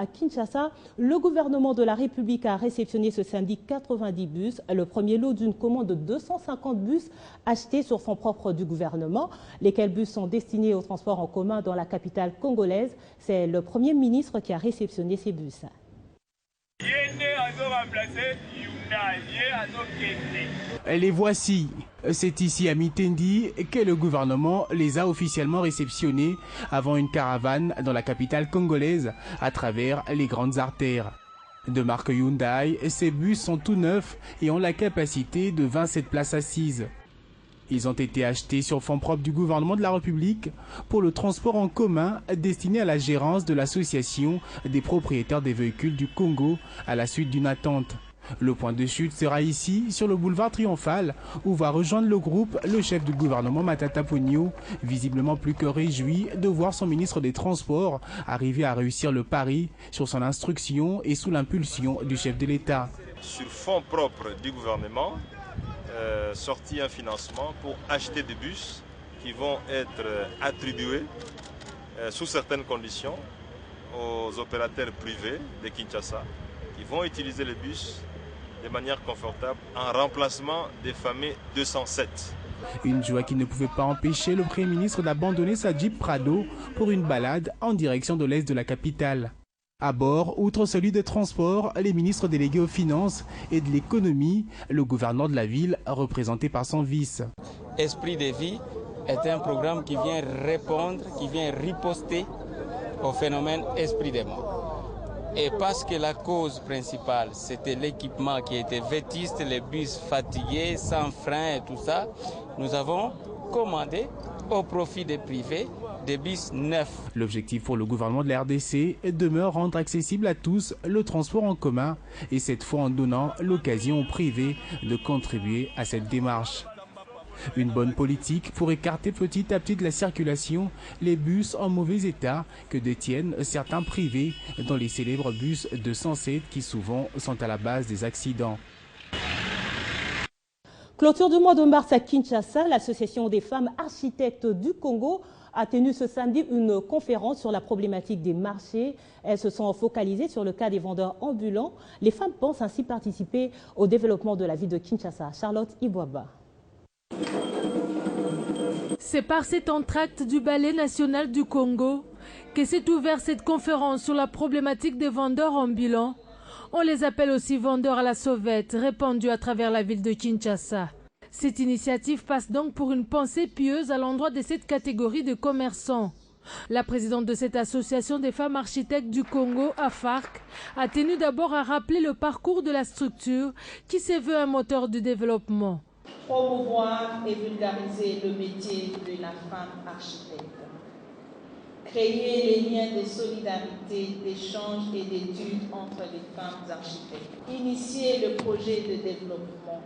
à Kinshasa, le gouvernement de la République a réceptionné ce samedi 90 bus, le premier lot d'une commande de 250 bus achetés sur fonds propres du gouvernement. Lesquels bus sont destinés au transport en commun dans la capitale congolaise. C'est le Premier ministre qui a réceptionné ces bus. Les voici. C'est ici à Mitendi que le gouvernement les a officiellement réceptionnés avant une caravane dans la capitale congolaise à travers les grandes artères. De marque Hyundai, ces bus sont tout neufs et ont la capacité de 27 places assises. Ils ont été achetés sur fonds propres du gouvernement de la République pour le transport en commun destiné à la gérance de l'association des propriétaires des véhicules du Congo à la suite d'une attente. Le point de chute sera ici, sur le boulevard Triomphal, où va rejoindre le groupe le chef du gouvernement Matata Ponyo, visiblement plus que réjoui de voir son ministre des Transports arriver à réussir le pari sur son instruction et sous l'impulsion du chef de l'État. Sur fonds propres du gouvernement, sorti un financement pour acheter des bus qui vont être attribués sous certaines conditions aux opérateurs privés de Kinshasa qui vont utiliser les bus de manière confortable en remplacement des fameux 207. Une joie qui ne pouvait pas empêcher le Premier ministre d'abandonner sa Jeep Prado pour une balade en direction de l'est de la capitale. À bord, outre celui des Transports, les ministres délégués aux Finances et de l'Économie, le gouverneur de la ville représenté par son vice. Esprit de vie est un programme qui vient répondre, qui vient riposter au phénomène esprit des morts. Et parce que la cause principale, c'était l'équipement qui était vétuste, les bus fatigués, sans frein et tout ça, nous avons commandé au profit des privés des bus neufs. L'objectif pour le gouvernement de la RDC demeure rendre accessible à tous le transport en commun et cette fois en donnant l'occasion aux privés de contribuer à cette démarche. Une bonne politique pour écarter petit à petit de la circulation les bus en mauvais état que détiennent certains privés, dont les célèbres bus 207 qui souvent sont à la base des accidents. Clôture du mois de mars à Kinshasa, l'Association des femmes architectes du Congo a tenu ce samedi une conférence sur la problématique des marchés. Elles se sont focalisées sur le cas des vendeurs ambulants. Les femmes pensent ainsi participer au développement de la ville de Kinshasa. Charlotte Ibouaba. C'est par cet entracte du Ballet national du Congo que s'est ouverte cette conférence sur la problématique des vendeurs ambulants. On les appelle aussi vendeurs à la sauvette, répandus à travers la ville de Kinshasa. Cette initiative passe donc pour une pensée pieuse à l'endroit de cette catégorie de commerçants. La présidente de cette association des femmes architectes du Congo, AFARC, a tenu d'abord à rappeler le parcours de la structure qui se veut un moteur de développement. Promouvoir et vulgariser le métier de la femme architecte. Créer les liens de solidarité, d'échange et d'études entre les femmes architectes. Initier le projet de développement.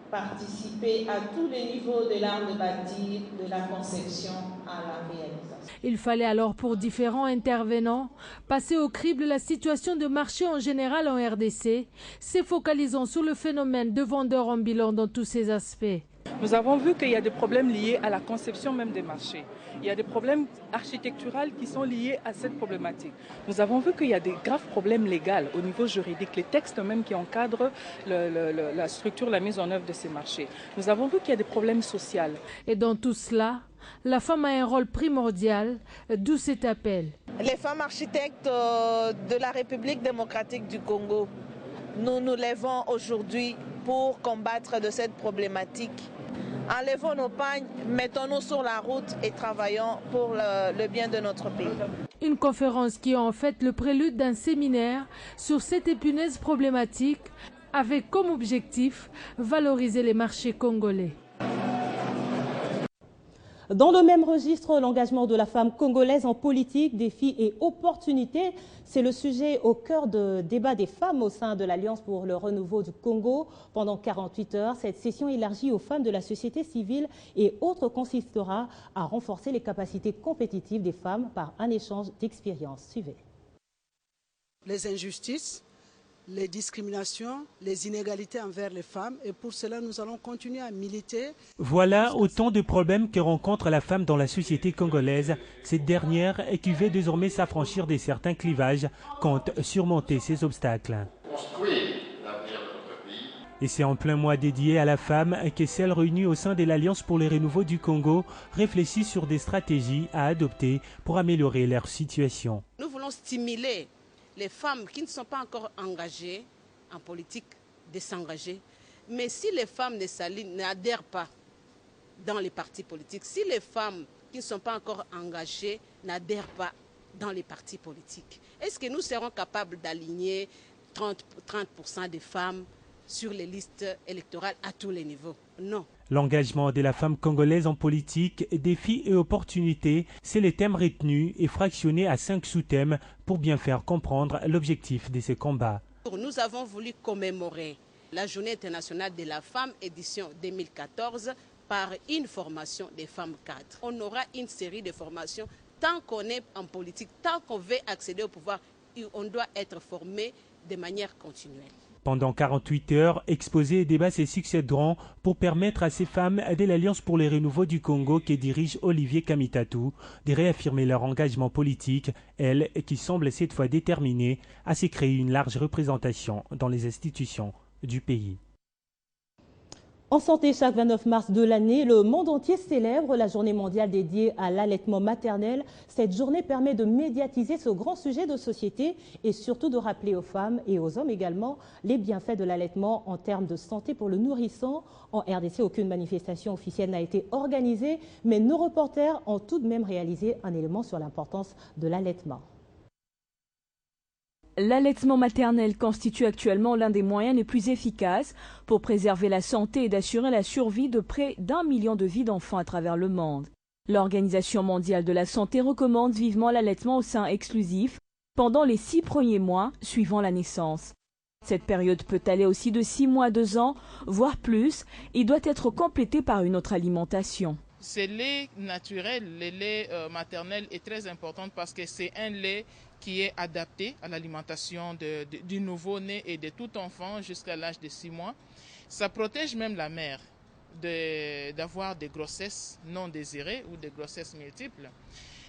Participer à tous les niveaux de l'art de bâtir, de la conception à la réalisation. Il fallait alors pour différents intervenants passer au crible la situation de marché en général en RDC, se focalisant sur le phénomène de vendeurs ambulants dans tous ses aspects. Nous avons vu qu'il y a des problèmes liés à la conception même des marchés. Il y a des problèmes architecturaux qui sont liés à cette problématique. Nous avons vu qu'il y a des graves problèmes légaux au niveau juridique, les textes même qui encadrent la structure, la mise en œuvre de ces marchés. Nous avons vu qu'il y a des problèmes sociaux. Et dans tout cela, la femme a un rôle primordial, d'où cet appel. Les femmes architectes de la République démocratique du Congo, nous nous levons aujourd'hui pour combattre de cette problématique. Enlevons nos pagnes, mettons-nous sur la route et travaillons pour le bien de notre pays. Une conférence qui est en fait le prélude d'un séminaire sur cette épineuse problématique avec comme objectif valoriser les marchés congolais. Dans le même registre, l'engagement de la femme congolaise en politique, défis et opportunités, c'est le sujet au cœur de débat des femmes au sein de l'Alliance pour le renouveau du Congo. Pendant 48 heures, cette session élargie aux femmes de la société civile et autres consistera à renforcer les capacités compétitives des femmes par un échange d'expériences. Suivez. Les injustices, les discriminations, les inégalités envers les femmes et pour cela nous allons continuer à militer. Voilà autant de problèmes que rencontre la femme dans la société congolaise. Cette dernière, qui veut désormais s'affranchir de certains clivages, compte surmonter ces obstacles. Et c'est en plein mois dédié à la femme que celles réunies au sein de l'Alliance pour le renouveau du Congo réfléchissent sur des stratégies à adopter pour améliorer leur situation. Nous voulons stimuler les femmes qui ne sont pas encore engagées en politique de s'engager. Mais si les femmes n'adhèrent pas dans les partis politiques, si les femmes qui ne sont pas encore engagées n'adhèrent pas dans les partis politiques, est-ce que nous serons capables d'aligner 30% des femmes sur les listes électorales à tous les niveaux? Non. L'engagement de la femme congolaise en politique, défis et opportunités, c'est le thème retenu et fractionné à 5 sous-thèmes pour bien faire comprendre l'objectif de ces combats. Nous avons voulu commémorer la Journée internationale de la femme, édition 2014, par une formation des femmes cadres. On aura une série de formations. Tant qu'on est en politique, tant qu'on veut accéder au pouvoir, on doit être formé de manière continuelle. Pendant 48 heures, exposés et débats se succéderont pour permettre à ces femmes de l'Alliance pour le renouveau du Congo que dirige Olivier Kamitatou de réaffirmer leur engagement politique, elles qui semblent cette fois déterminées à se créer une large représentation dans les institutions du pays. En santé, chaque 29 mars de l'année, le monde entier célèbre la journée mondiale dédiée à l'allaitement maternel. Cette journée permet de médiatiser ce grand sujet de société et surtout de rappeler aux femmes et aux hommes également les bienfaits de l'allaitement en termes de santé pour le nourrisson. En RDC, aucune manifestation officielle n'a été organisée, mais nos reporters ont tout de même réalisé un élément sur l'importance de l'allaitement. L'allaitement maternel constitue actuellement l'un des moyens les plus efficaces pour préserver la santé et d'assurer la survie de près d'1 million de vies d'enfants à travers le monde. L'Organisation mondiale de la santé recommande vivement l'allaitement au sein exclusif pendant les 6 premiers mois suivant la naissance. Cette période peut aller aussi de 6 mois à 2 ans, voire plus, et doit être complétée par une autre alimentation. Ce lait naturel, le lait maternel est très important parce que c'est un lait qui est adapté à l'alimentation du nouveau-né et de tout enfant jusqu'à l'âge de 6 mois. Ça protège même la mère d'avoir des grossesses non désirées ou des grossesses multiples.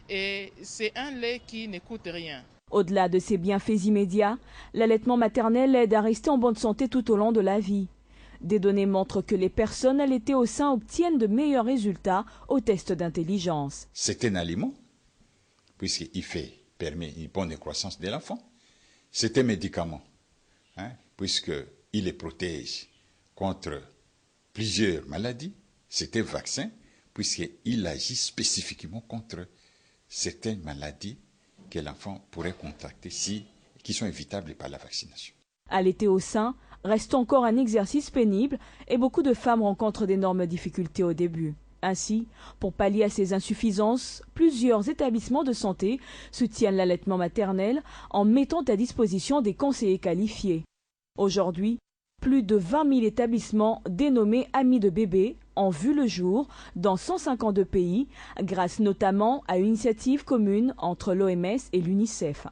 Et c'est un lait qui ne coûte rien. Au-delà de ses bienfaits immédiats, l'allaitement maternel aide à rester en bonne santé tout au long de la vie. Des données montrent que les personnes allaitées au sein obtiennent de meilleurs résultats aux tests d'intelligence. C'est un aliment, puisqu'il permet une bonne croissance de l'enfant. C'est un médicament, puisqu'il les protège contre plusieurs maladies. C'est un vaccin, puisqu'il agit spécifiquement contre certaines maladies que l'enfant pourrait contracter qui sont évitables par la vaccination. Allaiter au sein reste encore un exercice pénible et beaucoup de femmes rencontrent d'énormes difficultés au début. Ainsi, pour pallier à ces insuffisances, plusieurs établissements de santé soutiennent l'allaitement maternel en mettant à disposition des conseillers qualifiés. Aujourd'hui, plus de 20 000 établissements dénommés Amis de bébés ont vu le jour dans 152 pays, grâce notamment à une initiative commune entre l'OMS et l'UNICEF.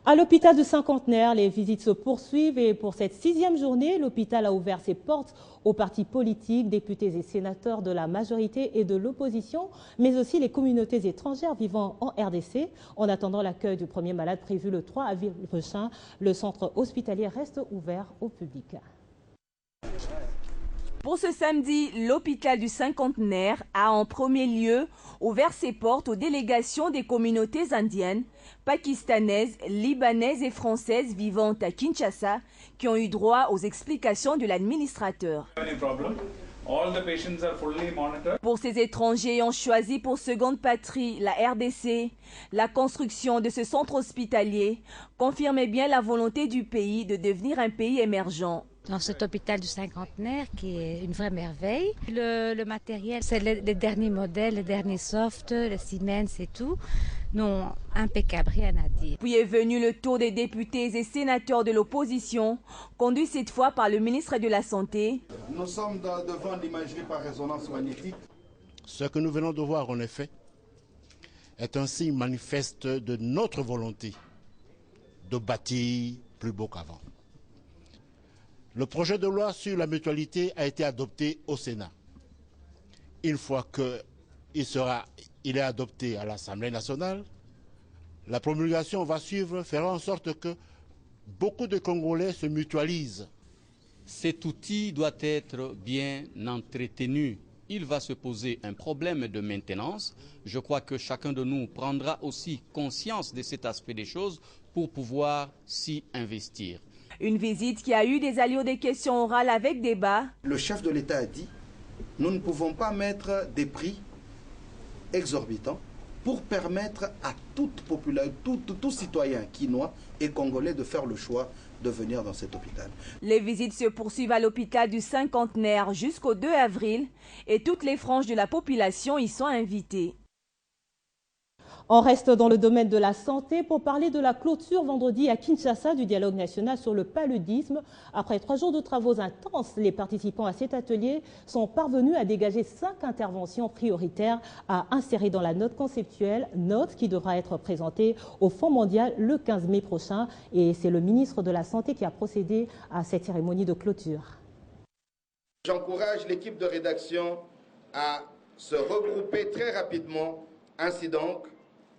À l'hôpital du Cinquantenaire, les visites se poursuivent et pour cette 6e journée, l'hôpital a ouvert ses portes aux partis politiques, députés et sénateurs de la majorité et de l'opposition, mais aussi les communautés étrangères vivant en RDC. En attendant l'accueil du premier malade prévu le 3 avril prochain, le centre hospitalier reste ouvert au public. Pour ce samedi, l'hôpital du Cinquantenaire a en premier lieu ouvert ses portes aux délégations des communautés indiennes, pakistanaises, libanaises et françaises vivant à Kinshasa qui ont eu droit aux explications de l'administrateur. Pour ces étrangers ayant choisi pour seconde patrie la RDC, la construction de ce centre hospitalier confirmait bien la volonté du pays de devenir un pays émergent. Dans cet hôpital du Cinquantenaire qui est une vraie merveille. Le matériel, c'est les derniers modèles, les derniers softs, le Siemens et tout. Non, impeccable, rien à dire. Puis est venu le tour des députés et sénateurs de l'opposition, conduit cette fois par le ministre de la Santé. Nous sommes devant l'imagerie par résonance magnétique. Ce que nous venons de voir en effet est un signe manifeste de notre volonté de bâtir plus beau qu'avant. Le projet de loi sur la mutualité a été adopté au Sénat. Une fois qu'il est adopté à l'Assemblée nationale, la promulgation va suivre, fera en sorte que beaucoup de Congolais se mutualisent. Cet outil doit être bien entretenu. Il va se poser un problème de maintenance. Je crois que chacun de nous prendra aussi conscience de cet aspect des choses pour pouvoir s'y investir. Une visite qui a eu des allures des questions orales avec débat. Le chef de l'État a dit, nous ne pouvons pas mettre des prix exorbitants pour permettre à toute population, tout citoyen quinois et congolais de faire le choix de venir dans cet hôpital. Les visites se poursuivent à l'hôpital du Cinquantenaire jusqu'au 2 avril et toutes les franges de la population y sont invitées. On reste dans le domaine de la santé pour parler de la clôture vendredi à Kinshasa du dialogue national sur le paludisme. Après 3 jours de travaux intenses, les participants à cet atelier sont parvenus à dégager 5 interventions prioritaires à insérer dans la note conceptuelle, note qui devra être présentée au Fonds mondial le 15 mai prochain. Et c'est le ministre de la Santé qui a procédé à cette cérémonie de clôture. J'encourage l'équipe de rédaction à se regrouper très rapidement. Ainsi donc,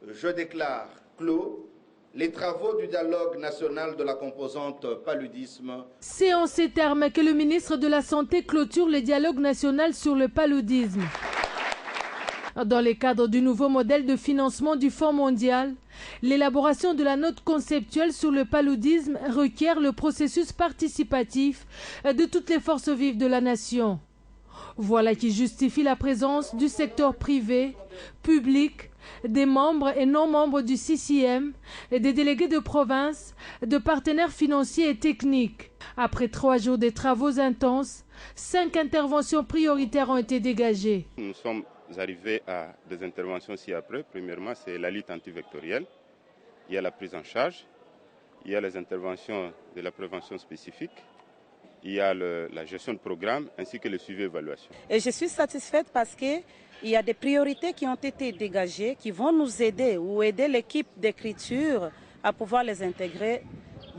je déclare clos les travaux du dialogue national de la composante paludisme. C'est en ces termes que le ministre de la Santé clôture le dialogue national sur le paludisme. Dans le cadre du nouveau modèle de financement du Fonds mondial, l'élaboration de la note conceptuelle sur le paludisme requiert le processus participatif de toutes les forces vives de la nation. Voilà qui justifie la présence du secteur privé, public, des membres et non-membres du CCM, et des délégués de province, de partenaires financiers et techniques. Après 3 jours de travaux intenses, 5 interventions prioritaires ont été dégagées. Nous sommes arrivés à des interventions ci-après. Premièrement, c'est la lutte antivectorielle. Il y a la prise en charge. Il y a les interventions de la prévention spécifique. Il y a la gestion de programme ainsi que le suivi et évaluation. Et je suis satisfaite parce qu'il y a des priorités qui ont été dégagées qui vont nous aider ou aider l'équipe d'écriture à pouvoir les intégrer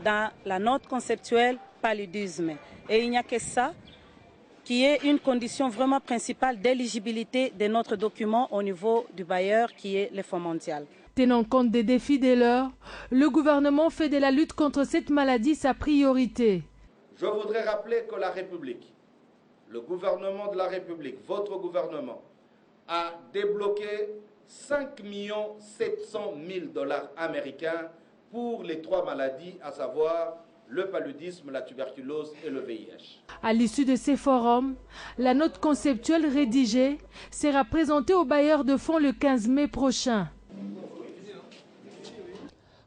dans la note conceptuelle paludisme. Et il n'y a que ça qui est une condition vraiment principale d'éligibilité de notre document au niveau du bailleur qui est le Fonds mondial. Tenant compte des défis de l'heure, le gouvernement fait de la lutte contre cette maladie sa priorité. Je voudrais rappeler que la République, le gouvernement de la République, votre gouvernement, a débloqué 5 700 000 $ américains pour les 3 maladies, à savoir le paludisme, la tuberculose et le VIH. À l'issue de ces forums, la note conceptuelle rédigée sera présentée aux bailleurs de fonds le 15 mai prochain.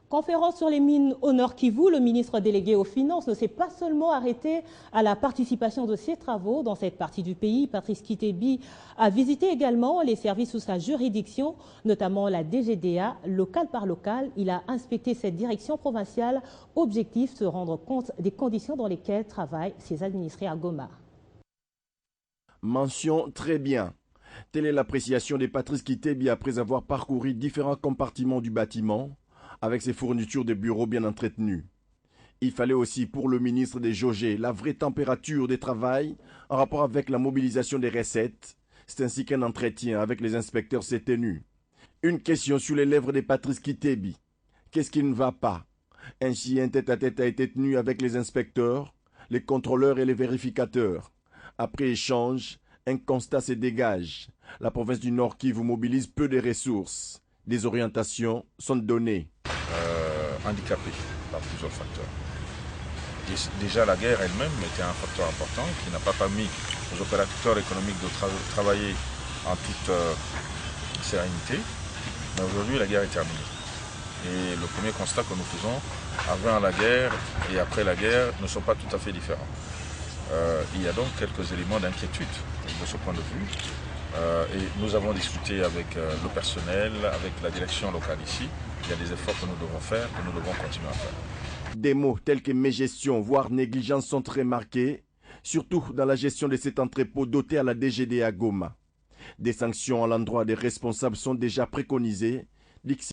Conférence sur les mines au Nord Kivu, le ministre délégué aux Finances ne s'est pas seulement arrêté à la participation de ses travaux dans cette partie du pays. Patrice Kitebi a visité également les services sous sa juridiction, notamment la DGDA, local par local. Il a inspecté cette direction provinciale. Objectif, se rendre compte des conditions dans lesquelles travaillent ses administrés à Goma. Mention très bien. Telle est l'appréciation de Patrice Kitebi après avoir parcouru différents compartiments du bâtiment, avec ses fournitures de bureaux bien entretenues. Il fallait aussi pour le ministre de jauger la vraie température des travail en rapport avec la mobilisation des recettes. C'est ainsi qu'un entretien avec les inspecteurs s'est tenu. Une question sur les lèvres de Patrice Kitebi. Qu'est-ce qui ne va pas? Ainsi, un tête-à-tête a été tenu avec les inspecteurs, les contrôleurs et les vérificateurs. Après échange, un constat se dégage. La province du Nord Kivu mobilise peu de ressources. Des orientations sont données. Handicapés par plusieurs facteurs. Déjà la guerre elle-même était un facteur important qui n'a pas permis aux opérateurs économiques de travailler en toute sérénité. Mais aujourd'hui la guerre est terminée. Et le premier constat que nous faisons avant la guerre et après la guerre ne sont pas tout à fait différents. Il y a donc quelques éléments d'inquiétude de ce point de vue. Et nous avons discuté avec le personnel, avec la direction locale ici. Il y a des efforts que nous devons faire, que nous devons continuer à faire. Des mots tels que mégestion, voire négligence sont très marqués, surtout dans la gestion de cet entrepôt doté à la DGDA Goma. Des sanctions à l'endroit des responsables sont déjà préconisées.